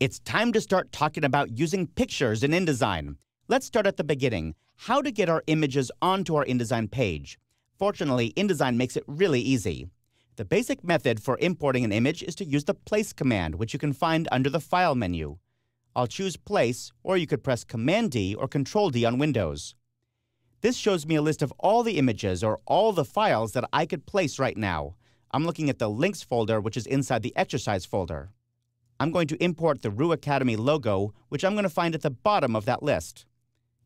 It's time to start talking about using pictures in InDesign. Let's start at the beginning. How to get our images onto our InDesign page. Fortunately, InDesign makes it really easy. The basic method for importing an image is to use the Place command, which you can find under the File menu. I'll choose Place, or you could press Command-D or Control-D on Windows. This shows me a list of all the images or all the files that I could place right now. I'm looking at the Links folder, which is inside the Exercise folder. I'm going to import the Rue Academy logo, which I'm going to find at the bottom of that list.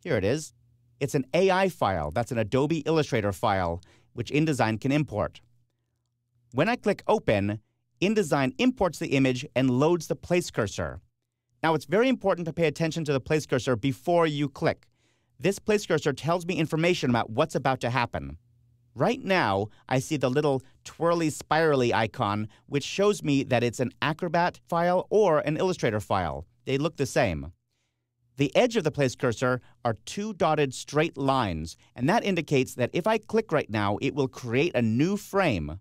Here it is. It's an AI file. That's an Adobe Illustrator file, which InDesign can import. When I click Open, InDesign imports the image and loads the Place cursor. Now, it's very important to pay attention to the Place cursor before you click. This Place cursor tells me information about what's about to happen. Right now, I see the little twirly spirally icon, which shows me that it's an Acrobat file or an Illustrator file. They look the same. The edge of the Place cursor are two dotted straight lines, and that indicates that if I click right now, it will create a new frame.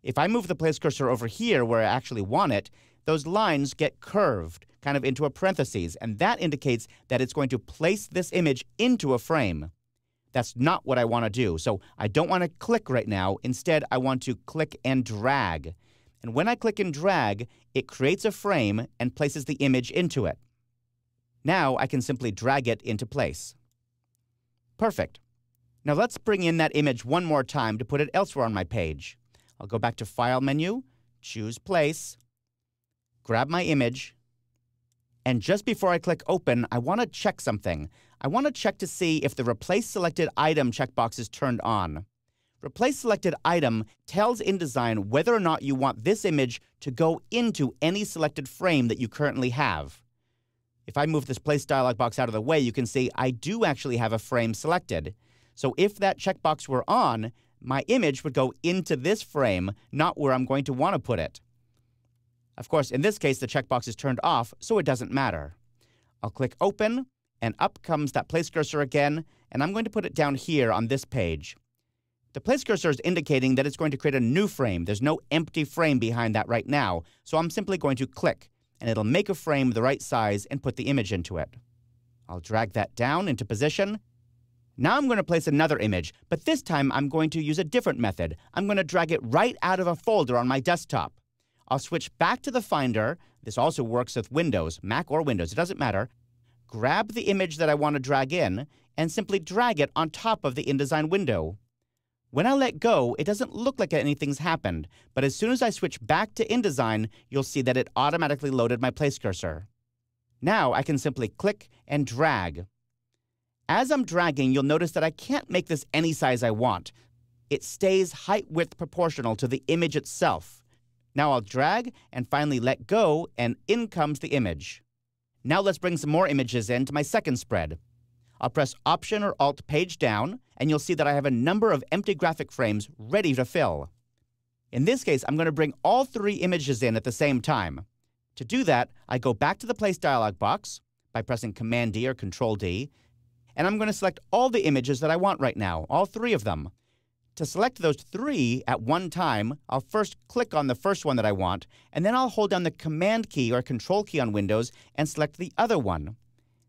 If I move the Place cursor over here where I actually want it, those lines get curved, kind of into a parentheses, and that indicates that it's going to place this image into a frame. That's not what I want to do, so I don't want to click right now. Instead, I want to click and drag. And when I click and drag, it creates a frame and places the image into it. Now I can simply drag it into place. Perfect. Now let's bring in that image one more time to put it elsewhere on my page. I'll go back to File menu, choose Place, grab my image, and just before I click Open, I want to check something. I want to check to see if the Replace Selected Item checkbox is turned on. Replace Selected Item tells InDesign whether or not you want this image to go into any selected frame that you currently have. If I move this Place dialog box out of the way, you can see I do actually have a frame selected. So if that checkbox were on, my image would go into this frame, not where I'm going to want to put it. Of course, in this case, the checkbox is turned off, so it doesn't matter. I'll click Open, and up comes that Place cursor again, and I'm going to put it down here on this page. The Place cursor is indicating that it's going to create a new frame. There's no empty frame behind that right now, so I'm simply going to click, and it'll make a frame the right size and put the image into it. I'll drag that down into position. Now I'm going to place another image, but this time I'm going to use a different method. I'm going to drag it right out of a folder on my desktop. I'll switch back to the Finder. This also works with Windows, Mac or Windows, it doesn't matter. Grab the image that I want to drag in and simply drag it on top of the InDesign window. When I let go, it doesn't look like anything's happened, but as soon as I switch back to InDesign, you'll see that it automatically loaded my Place cursor. Now I can simply click and drag. As I'm dragging, you'll notice that I can't make this any size I want. It stays height-width proportional to the image itself. Now I'll drag and finally let go, and in comes the image. Now let's bring some more images into my second spread. I'll press Option or Alt page down, and you'll see that I have a number of empty graphic frames ready to fill. In this case, I'm going to bring all three images in at the same time. To do that, I go back to the Place dialog box by pressing Command-D or Control-D, and I'm going to select all the images that I want right now, all three of them. To select those three at one time, I'll first click on the first one that I want, and then I'll hold down the Command key or Control key on Windows and select the other one.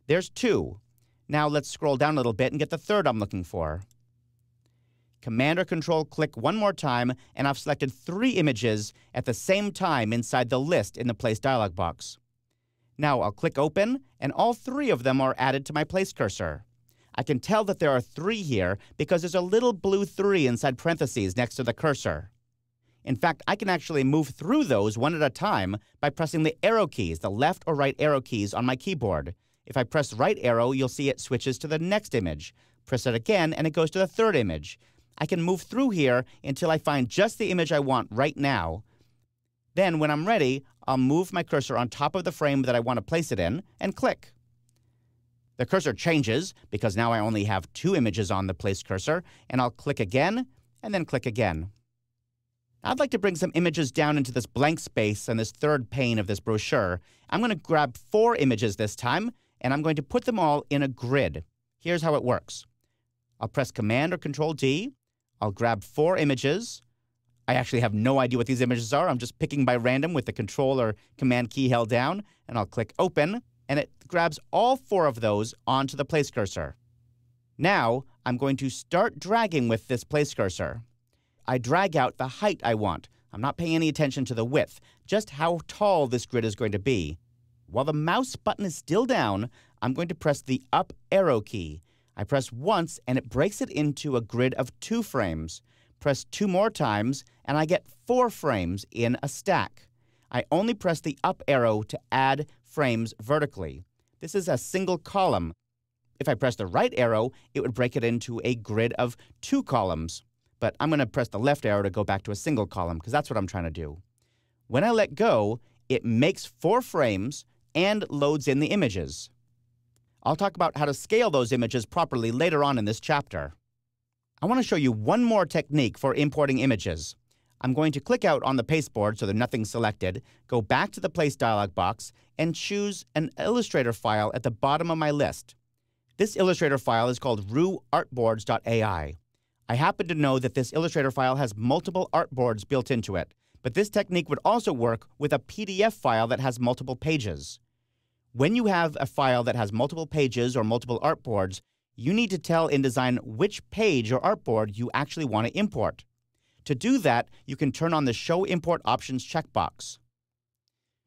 There's two. Now let's scroll down a little bit and get the third I'm looking for. Command or Control click one more time, and I've selected three images at the same time inside the list in the Place dialog box. Now I'll click Open, and all three of them are added to my Place cursor. I can tell that there are three here because there's a little blue 3 inside parentheses next to the cursor. In fact, I can actually move through those one at a time by pressing the arrow keys, the left or right arrow keys on my keyboard. If I press right arrow, you'll see it switches to the next image. Press it again, and it goes to the third image. I can move through here until I find just the image I want right now. Then, when I'm ready, I'll move my cursor on top of the frame that I want to place it in and click. The cursor changes because now I only have two images on the Place cursor, and I'll click again and then click again. I'd like to bring some images down into this blank space and this third pane of this brochure. I'm going to grab 4 images this time, and I'm going to put them all in a grid. Here's how it works. I'll press Command or Control-D. I'll grab 4 images. I actually have no idea what these images are. I'm just picking by random with the Control or Command key held down, and I'll click Open, and it grabs all 4 of those onto the place cursor. Now, I'm going to start dragging with this place cursor. I drag out the height I want. I'm not paying any attention to the width, just how tall this grid is going to be. While the mouse button is still down, I'm going to press the up arrow key. I press once and it breaks it into a grid of 2 frames. Press 2 more times and I get 4 frames in a stack. I only press the up arrow to add frames vertically. This is a single column. If I press the right arrow, it would break it into a grid of 2 columns. But I'm going to press the left arrow to go back to a single column because that's what I'm trying to do. When I let go, it makes 4 frames and loads in the images. I'll talk about how to scale those images properly later on in this chapter. I want to show you one more technique for importing images. I'm going to click out on the pasteboard so there's nothing selected, go back to the Place dialog box, and choose an Illustrator file at the bottom of my list. This Illustrator file is called ruartboards.ai. I happen to know that this Illustrator file has multiple artboards built into it, but this technique would also work with a PDF file that has multiple pages. When you have a file that has multiple pages or multiple artboards, you need to tell InDesign which page or artboard you actually want to import. To do that, you can turn on the Show Import Options checkbox.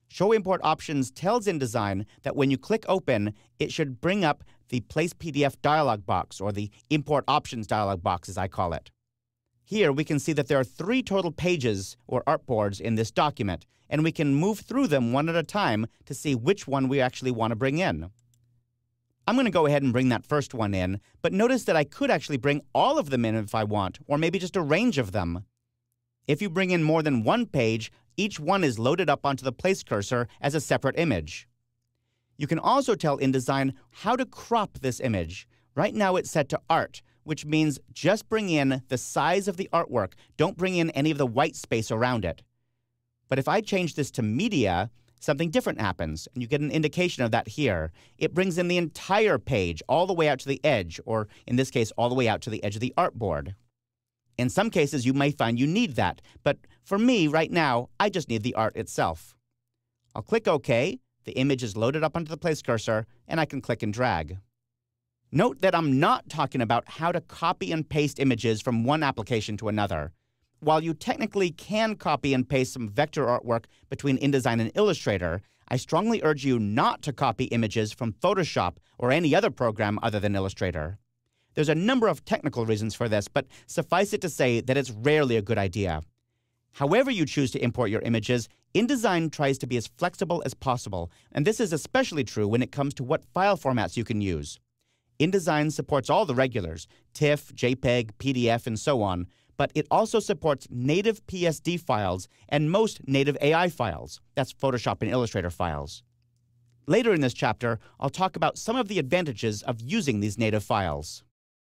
Show Import Options tells InDesign that when you click Open, it should bring up the Place PDF dialog box, or the Import Options dialog box as I call it. Here we can see that there are 3 total pages or artboards in this document, and we can move through them one at a time to see which one we actually want to bring in. I'm going to go ahead and bring that first one in, but notice that I could actually bring all of them in if I want, or maybe just a range of them. If you bring in more than one page, each one is loaded up onto the place cursor as a separate image. You can also tell InDesign how to crop this image. Right now it's set to Art, which means just bring in the size of the artwork. Don't bring in any of the white space around it. But if I change this to Media, something different happens, and you get an indication of that here. It brings in the entire page all the way out to the edge, or in this case, all the way out to the edge of the artboard. In some cases, you may find you need that, but for me, right now, I just need the art itself. I'll click OK. The image is loaded up onto the place cursor, and I can click and drag. Note that I'm not talking about how to copy and paste images from one application to another. While you technically can copy and paste some vector artwork between InDesign and Illustrator, I strongly urge you not to copy images from Photoshop or any other program other than Illustrator. There's a number of technical reasons for this, but suffice it to say that it's rarely a good idea. However you choose to import your images, InDesign tries to be as flexible as possible, and this is especially true when it comes to what file formats you can use. InDesign supports all the regulars, TIFF, JPEG, PDF, and so on, but it also supports native PSD files and most native AI files. That's Photoshop and Illustrator files. Later in this chapter, I'll talk about some of the advantages of using these native files.